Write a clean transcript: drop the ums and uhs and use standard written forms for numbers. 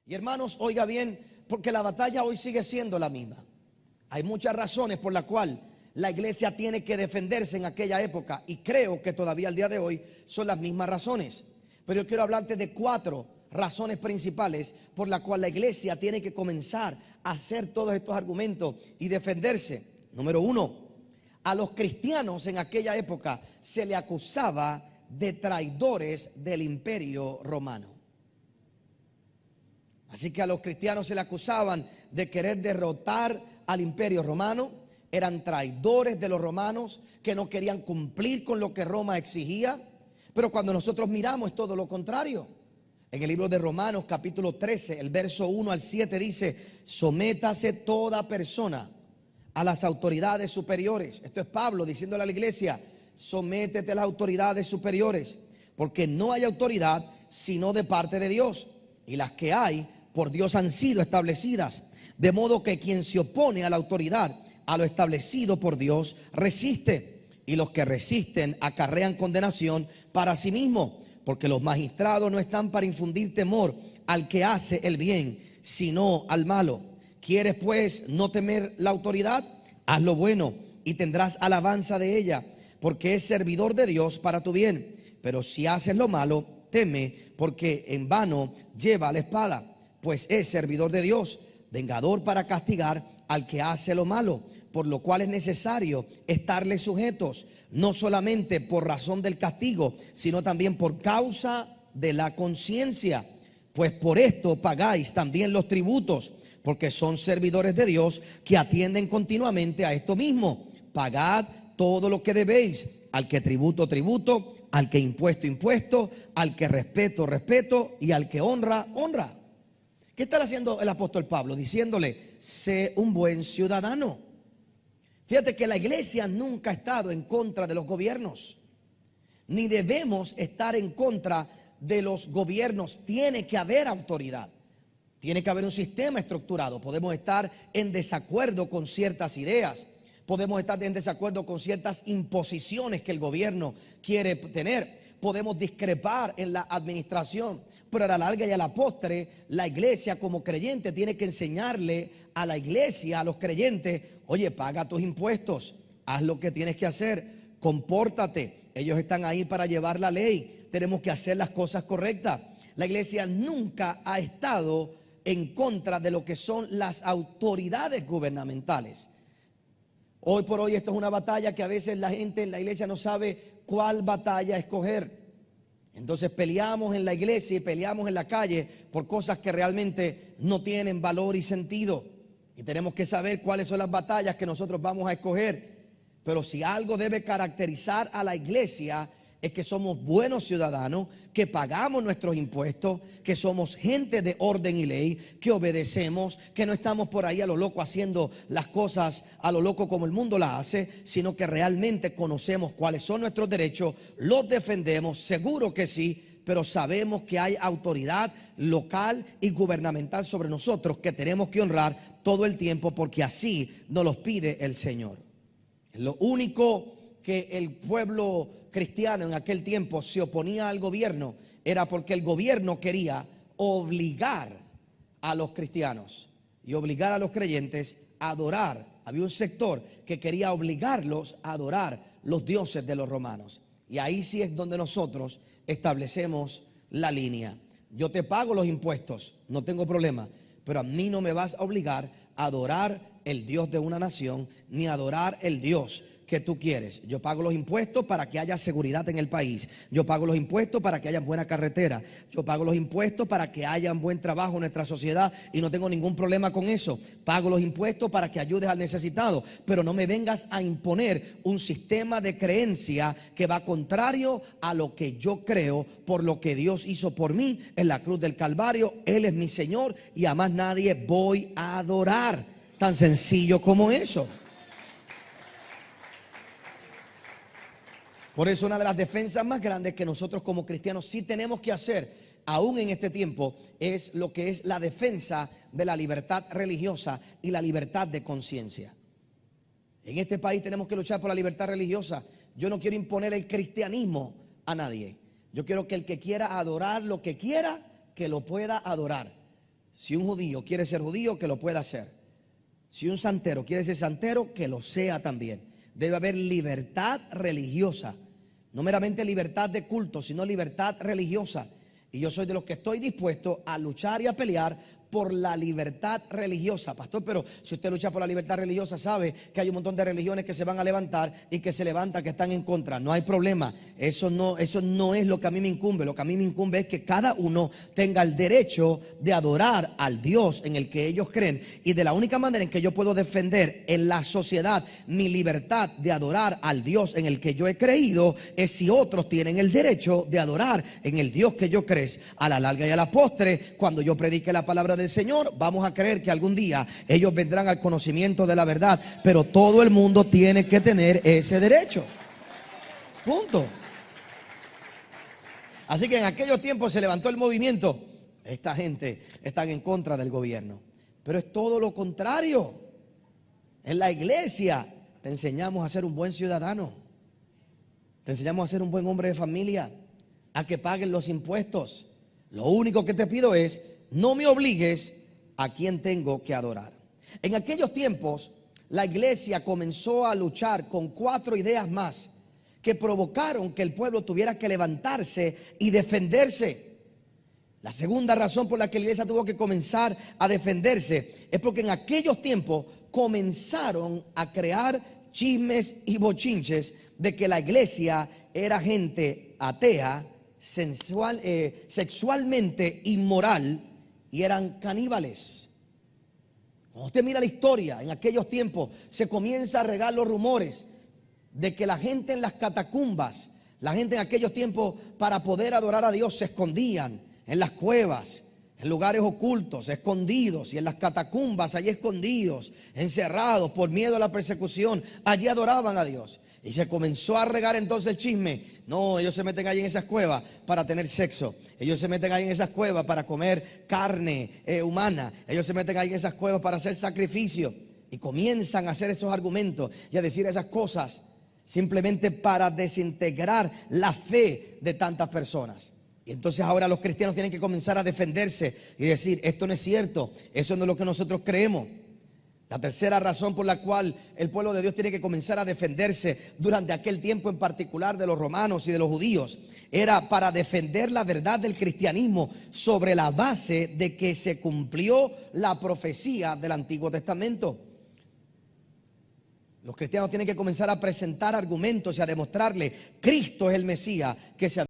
Y hermanos, oiga bien, porque la batalla hoy sigue siendo la misma. Hay muchas razones por las cuales la iglesia tiene que defenderse en aquella época, y creo que todavía al día de hoy son las mismas razones. Pero yo quiero hablarte de 4 razones principales por las cuales la iglesia tiene que comenzar a hacer todos estos argumentos y defenderse. Número 1, a los cristianos en aquella época se le acusaba de traidores del imperio romano. Así que a los cristianos se le acusaban de querer derrotar al imperio romano. Eran traidores de los romanos que no querían cumplir con lo que Roma exigía. Pero cuando nosotros miramos es todo lo contrario. En el libro de Romanos capítulo 13, el verso 1 al 7 dice: sométase toda persona a las autoridades superiores. Esto es Pablo diciéndole a la iglesia: sométete a las autoridades superiores, porque no hay autoridad sino de parte de Dios, y las que hay por Dios han sido establecidas, de modo que quien se opone a la autoridad, a lo establecido por Dios, resiste, y los que resisten acarrean condenación para sí mismo, porque los magistrados no están para infundir temor al que hace el bien, sino al malo. ¿Quieres pues no temer la autoridad? Haz lo bueno y tendrás alabanza de ella, porque es servidor de Dios para tu bien. Pero si haces lo malo, teme, porque en vano lleva la espada, pues es servidor de Dios, vengador para castigar al que hace lo malo, por lo cual es necesario estarle sujetos, no solamente por razón del castigo, sino también por causa de la conciencia. Pues por esto pagáis también los tributos, porque son servidores de Dios que atienden continuamente a esto mismo. Pagad todo lo que debéis, al que tributo, tributo, al que impuesto, impuesto, al que respeto, respeto, y al que honra, honra. ¿Qué está haciendo el apóstol Pablo? Diciéndole: sé un buen ciudadano. Fíjate que la iglesia nunca ha estado en contra de los gobiernos, ni debemos estar en contra de los gobiernos. Tiene que haber autoridad, tiene que haber un sistema estructurado. Podemos estar en desacuerdo con ciertas ideas, podemos estar en desacuerdo con ciertas imposiciones que el gobierno quiere tener, podemos discrepar en la administración, pero a la larga y a la postre, la iglesia como creyente tiene que enseñarle a la iglesia, a los creyentes: oye, paga tus impuestos, haz lo que tienes que hacer, compórtate. Ellos están ahí para llevar la ley, tenemos que hacer las cosas correctas. La iglesia nunca ha estado en contra de lo que son las autoridades gubernamentales. Hoy por hoy esto es una batalla que a veces la gente en la iglesia no sabe cuál batalla escoger. Entonces peleamos en la iglesia y peleamos en la calle por cosas que realmente no tienen valor y sentido. Y tenemos que saber cuáles son las batallas que nosotros vamos a escoger. Pero si algo debe caracterizar a la iglesia, es que somos buenos ciudadanos, que pagamos nuestros impuestos, que somos gente de orden y ley, que obedecemos, que no estamos por ahí a lo loco haciendo las cosas a lo loco como el mundo las hace, sino que realmente conocemos cuáles son nuestros derechos, los defendemos, seguro que sí, pero sabemos que hay autoridad local y gubernamental sobre nosotros que tenemos que honrar todo el tiempo, porque así nos los pide el Señor. Lo único que el pueblo cristiano en aquel tiempo se oponía al gobierno era porque el gobierno quería obligar a los cristianos y obligar a los creyentes a adorar. Había un sector que quería obligarlos a adorar los dioses de los romanos. Y ahí sí es donde nosotros establecemos la línea. Yo te pago los impuestos, no tengo problema, pero a mí no me vas a obligar a adorar el Dios de una nación, ni a adorar el Dios que tú quieres. Yo pago los impuestos para que haya seguridad en el país. Yo pago los impuestos para que haya buena carretera. Yo pago los impuestos para que haya un buen trabajo en nuestra sociedad y no tengo ningún problema con eso. Pago los impuestos para que ayudes al necesitado, pero no me vengas a imponer un sistema de creencia que va contrario a lo que yo creo, por lo que Dios hizo por mí en la cruz del Calvario. Él es mi Señor y a más nadie voy a adorar. Tan sencillo como eso. Por eso una de las defensas más grandes que nosotros como cristianos sí tenemos que hacer, aún en este tiempo, es lo que es la defensa de la libertad religiosa y la libertad de conciencia. En este país tenemos que luchar por la libertad religiosa. Yo no quiero imponer el cristianismo a nadie. Yo quiero que el que quiera adorar lo que quiera, que lo pueda adorar. Si un judío quiere ser judío, que lo pueda hacer. Si un santero quiere ser santero, que lo sea también. Debe haber libertad religiosa. No meramente libertad de culto, sino libertad religiosa. Y yo soy de los que estoy dispuesto a luchar y a pelear por la libertad religiosa. Pastor, pero si usted lucha por la libertad religiosa, sabe que hay un montón de religiones que se van a levantar y que se levantan, que están en contra. No hay problema. Eso no es lo que a mí me incumbe. Lo que a mí me incumbe es que cada uno tenga el derecho de adorar al Dios en el que ellos creen. Y de la única manera en que yo puedo defender en la sociedad mi libertad de adorar al Dios en el que yo he creído es si otros tienen el derecho de adorar en el Dios que yo creo. A la larga y a la postre, cuando yo predique la palabra del Señor, vamos a creer que algún día ellos vendrán al conocimiento de la verdad, pero todo el mundo tiene que tener ese derecho. Punto. Así que en aquellos tiempos se levantó el movimiento. Esta gente está en contra del gobierno, pero es todo lo contrario. En la iglesia te enseñamos a ser un buen ciudadano, te enseñamos a ser un buen hombre de familia, a que paguen los impuestos. Lo único que te pido es, no me obligues a quien tengo que adorar. En aquellos tiempos, la iglesia comenzó a luchar con 4 ideas más que provocaron que el pueblo tuviera que levantarse y defenderse. La segunda razón por la que la iglesia tuvo que comenzar a defenderse es porque en aquellos tiempos comenzaron a crear chismes y bochinches de que la iglesia era gente atea, sexualmente inmoral y eran caníbales. Cuando usted mira la historia, en aquellos tiempos se comienza a regar los rumores de que la gente en las catacumbas, la gente en aquellos tiempos para poder adorar a Dios se escondían en las cuevas, en lugares ocultos, escondidos, y en las catacumbas, allí escondidos, encerrados por miedo a la persecución, allí adoraban a Dios. Y se comenzó a regar entonces el chisme. No, ellos se meten ahí en esas cuevas para tener sexo. Ellos se meten ahí en esas cuevas para comer carne humana. Ellos se meten ahí en esas cuevas para hacer sacrificio. Y comienzan a hacer esos argumentos y a decir esas cosas simplemente para desintegrar la fe de tantas personas. Y entonces ahora los cristianos tienen que comenzar a defenderse y decir, esto no es cierto, eso no es lo que nosotros creemos. La tercera razón por la cual el pueblo de Dios tiene que comenzar a defenderse durante aquel tiempo en particular de los romanos y de los judíos era para defender la verdad del cristianismo sobre la base de que se cumplió la profecía del Antiguo Testamento. Los cristianos tienen que comenzar a presentar argumentos y a demostrarle Cristo es el Mesías que se